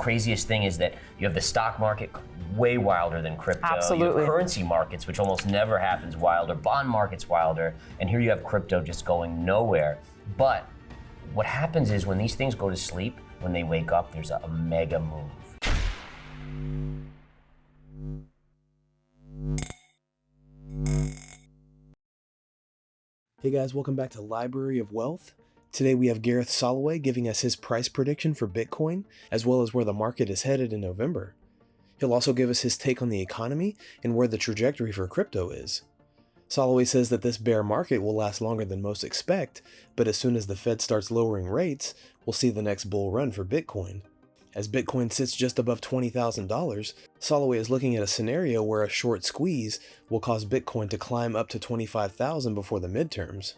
craziest thing is that you have the stock market way wilder than crypto. Absolutely. You have currency markets, which almost never happens, wilder. Bond markets wilder. And here you have crypto just going nowhere. But what happens is when these things go to sleep, when they wake up, there's a mega move. Hey guys, welcome back to Library of Wealth. Today we have Gareth Soloway giving us his price prediction for Bitcoin, as well as where the market is headed in November. He'll also give us his take on the economy and where the trajectory for crypto is. Soloway says that this bear market will last longer than most expect, but as soon as the Fed starts lowering rates, we'll see the next bull run for Bitcoin. As Bitcoin sits just above $20,000, Soloway is looking at a scenario where a short squeeze will cause Bitcoin to climb up to $25,000 before the midterms.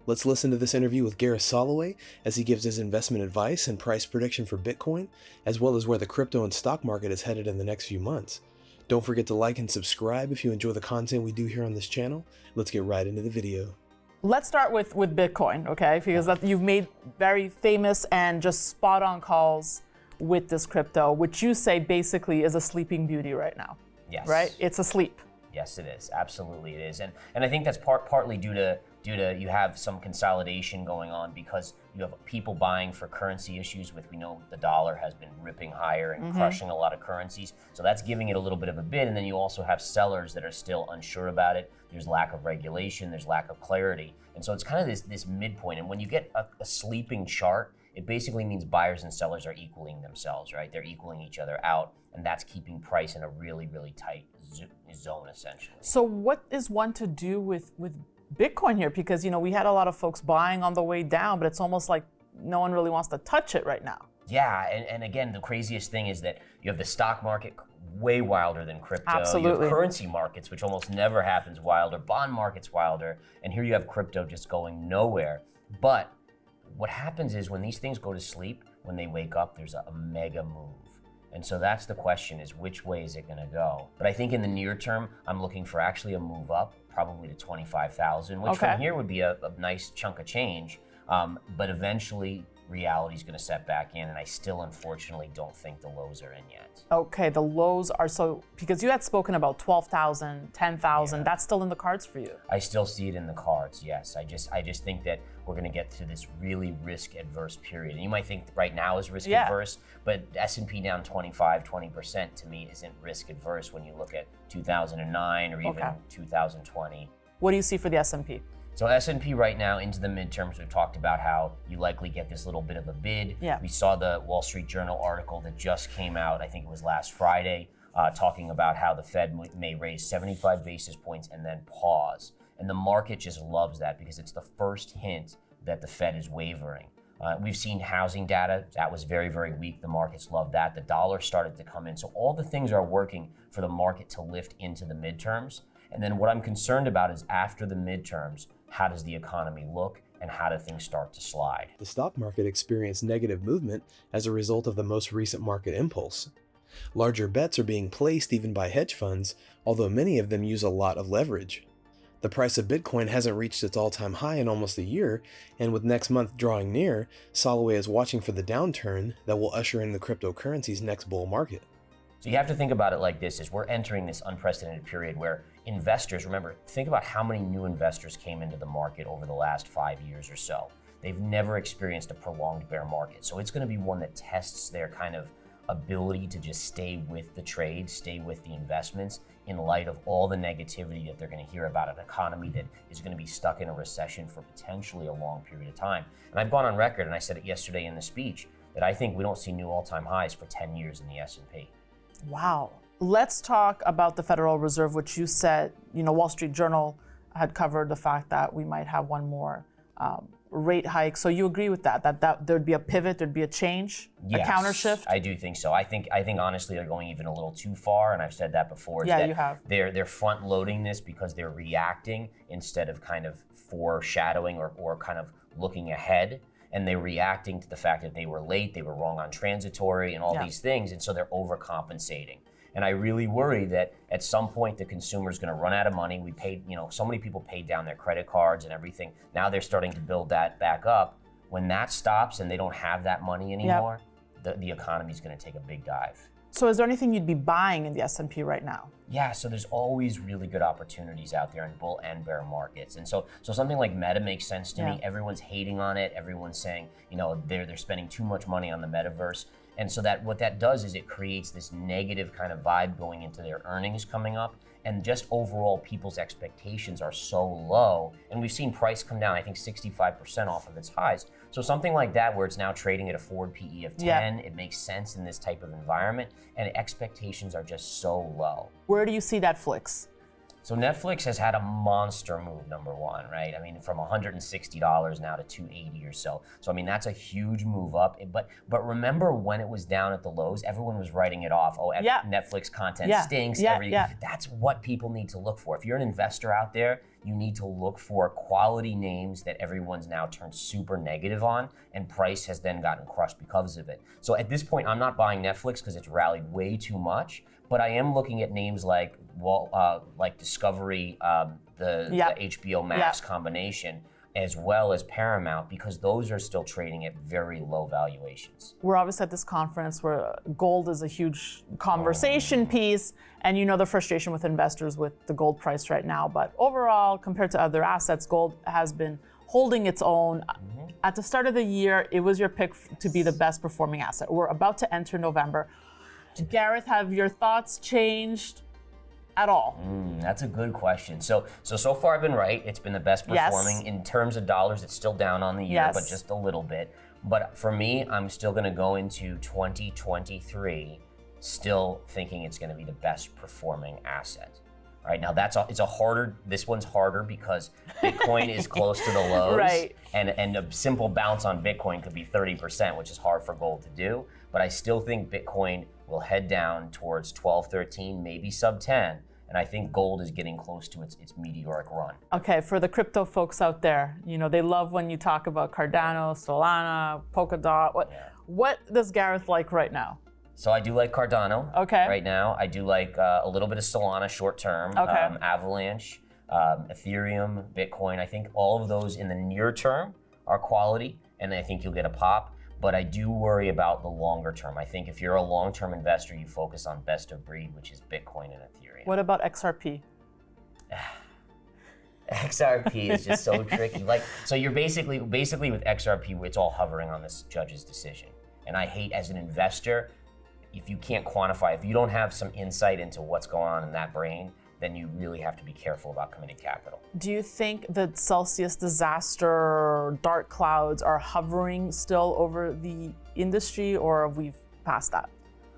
Let's listen to this interview with Gareth Soloway as he gives his investment advice and price prediction for Bitcoin, as well as where the crypto and stock market is headed in the next few months. Don't forget to like and subscribe if you enjoy the content we do here on this channel. Let's get right into the video. Let's start with Bitcoin, okay? Because you've made very famous and just spot on calls with this crypto, which you say basically is a sleeping beauty right now. Yes. Right? It's asleep. Yes, it is. Absolutely it is. And I think that's partly due to you have some consolidation going on because you have people buying for currency issues with, we know the dollar has been ripping higher and crushing a lot of currencies. So that's giving it a little bit of a bid. And then you also have sellers that are still unsure about it. There's lack of regulation, there's lack of clarity. And so it's kind of this midpoint. And when you get a sleeping chart, it basically means buyers and sellers are equaling themselves, right? They're equaling each other out, and that's keeping price in a really, really tight zone, essentially. So what is one to do with Bitcoin here? Because, you know, we had a lot of folks buying on the way down, but it's almost like no one really wants to touch it right now. Yeah, and again, the craziest thing is that you have the stock market way wilder than crypto. Absolutely. You have currency markets, which almost never happens, wilder. Bond markets wilder. And here you have crypto just going nowhere. But what happens is when these things go to sleep, when they wake up, there's a mega move. And so that's the question, is which way is it going to go? But I think in the near term, I'm looking for actually a move up, probably to 25,000, which from here would be a nice chunk of change. But eventually, reality is going to set back in, and I still, unfortunately, don't think the lows are in yet. Okay, the lows are because you had spoken about 12,000, 10,000, that's still in the cards for you? I still see it in the cards, yes. I just think that we're going to get to this really risk-adverse period. And you might think right now is risk-adverse, but S&P down 20% to me isn't risk-adverse when you look at 2009 or even 2020. What do you see for the S&P? So S&P right now into the midterms, we've talked about how you likely get this little bit of a bid. Yeah. We saw the Wall Street Journal article that just came out, I think it was last Friday, talking about how the Fed may raise 75 basis points and then pause. And the market just loves that because it's the first hint that the Fed is wavering. We've seen housing data, that was very, very weak. The markets love that. The dollar started to come in. So all the things are working for the market to lift into the midterms. And then what I'm concerned about is after the midterms, how does the economy look and how do things start to slide? The stock market experienced negative movement as a result of the most recent market impulse. Larger bets are being placed even by hedge funds, although many of them use a lot of leverage. The price of Bitcoin hasn't reached its all-time high in almost a year, and with next month drawing near, Soloway is watching for the downturn that will usher in the cryptocurrency's next bull market. So you have to think about it like this, is we're entering this unprecedented period where investors, remember, think about how many new investors came into the market over the last 5 years or so. They've never experienced a prolonged bear market. So it's going to be one that tests their kind of ability to just stay with the trade, stay with the investments in light of all the negativity that they're going to hear about an economy that is going to be stuck in a recession for potentially a long period of time. And I've gone on record, and I said it yesterday in the speech, that I think we don't see new all-time highs for 10 years in the S&P. Wow. Let's talk about the Federal Reserve, which you said, you know, Wall Street Journal had covered the fact that we might have one more rate hike. So you agree with that there'd be a pivot, there'd be a change, Yes, a counter shift? I do think so. I think honestly they're going even a little too far, and I've said that before. Yeah, that you have. They're front loading this because they're reacting instead of kind of foreshadowing or kind of looking ahead. And they're reacting to the fact that they were late, they were wrong on transitory and all these things, and so they're overcompensating. And I really worry that at some point the consumer's going to run out of money. We paid, so many people paid down their credit cards and everything. Now they're starting to build that back up. When that stops and they don't have that money anymore, the economy is going to take a big dive. So is there anything you'd be buying in the S&P right now? Yeah, so there's always really good opportunities out there in bull and bear markets. And so something like Meta makes sense to me. Everyone's hating on it. Everyone's saying, they're spending too much money on the metaverse. And so that what that does is it creates this negative kind of vibe going into their earnings coming up. And just overall, people's expectations are so low. And we've seen price come down, I think 65% off of its highs. So something like that where it's now trading at a forward PE of 10, it makes sense in this type of environment. And expectations are just so low. Where do you see Netflix? So Netflix has had a monster move, number one, right? I mean, from $160 now to $280 or so. So I mean, that's a huge move up. But remember when it was down at the lows, everyone was writing it off. Oh, Netflix content stinks. That's what people need to look for. If you're an investor out there, you need to look for quality names that everyone's now turned super negative on, and price has then gotten crushed because of it. So at this point, I'm not buying Netflix because it's rallied way too much. But I am looking at names like Discovery, the HBO Max combination, as well as Paramount, because those are still trading at very low valuations. We're obviously at this conference where gold is a huge conversation piece, and the frustration with investors with the gold price right now. But overall, compared to other assets, gold has been holding its own. At the start of the year, it was your pick to be the best performing asset. We're about to enter November. Gareth, have your thoughts changed at all? That's a good question. So far I've been right. It's been the best performing. In terms of dollars, it's still down on the year, but just a little bit. But for me, I'm still going to go into 2023 still thinking it's going to be the best performing asset. All right, now this one's harder because Bitcoin is close to the lows, right? And a simple bounce on Bitcoin could be 30%, which is hard for gold to do. But I still think Bitcoin will head down towards 12, 13, maybe sub 10. And I think gold is getting close to its meteoric run. Okay, for the crypto folks out there, they love when you talk about Cardano, Solana, Polkadot. What does Gareth like right now? So I do like Cardano right now. I do like a little bit of Solana short term, Avalanche, Ethereum, Bitcoin. I think all of those in the near term are quality, and I think you'll get a pop. But I do worry about the longer term. I think if you're a long-term investor, you focus on best of breed, which is Bitcoin and Ethereum. What about XRP? XRP is just so tricky. So you're basically with XRP, it's all hovering on this judge's decision. And I hate, as an investor, if you can't quantify, if you don't have some insight into what's going on in that brain, then you really have to be careful about committing capital. Do you think the Celsius disaster, dark clouds are hovering still over the industry, or have we passed that?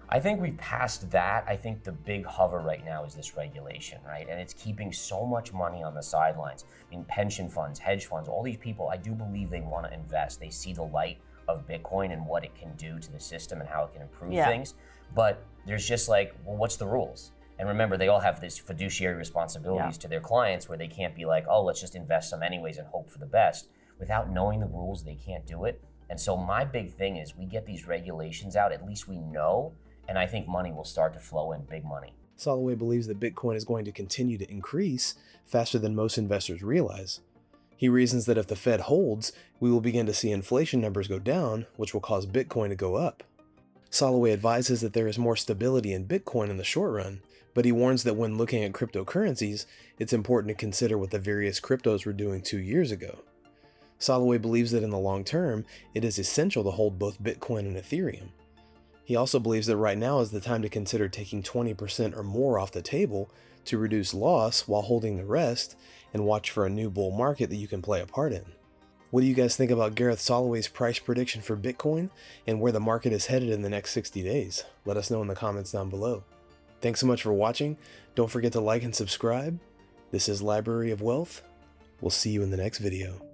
I think we've passed that. I think the big hover right now is this regulation, right? And it's keeping so much money on the sidelines. I mean, pension funds, hedge funds, all these people, I do believe they want to invest. They see the light of Bitcoin and what it can do to the system and how it can improve things. But there's just what's the rules? And remember, they all have these fiduciary responsibilities to their clients where they can't be like, oh, let's just invest some anyways and hope for the best. Without knowing the rules, they can't do it. And so my big thing is we get these regulations out, at least we know, and I think money will start to flow in, big money. Soloway believes that Bitcoin is going to continue to increase faster than most investors realize. He reasons that if the Fed holds, we will begin to see inflation numbers go down, which will cause Bitcoin to go up. Soloway advises that there is more stability in Bitcoin in the short run, but he warns that when looking at cryptocurrencies, it's important to consider what the various cryptos were doing 2 years ago. Soloway believes that in the long term, it is essential to hold both Bitcoin and Ethereum. He also believes that right now is the time to consider taking 20% or more off the table to reduce loss while holding the rest and watch for a new bull market that you can play a part in. What do you guys think about Gareth Soloway's price prediction for Bitcoin and where the market is headed in the next 60 days? Let us know in the comments down below. Thanks so much for watching. Don't forget to like and subscribe. This is Library of Wealth. We'll see you in the next video.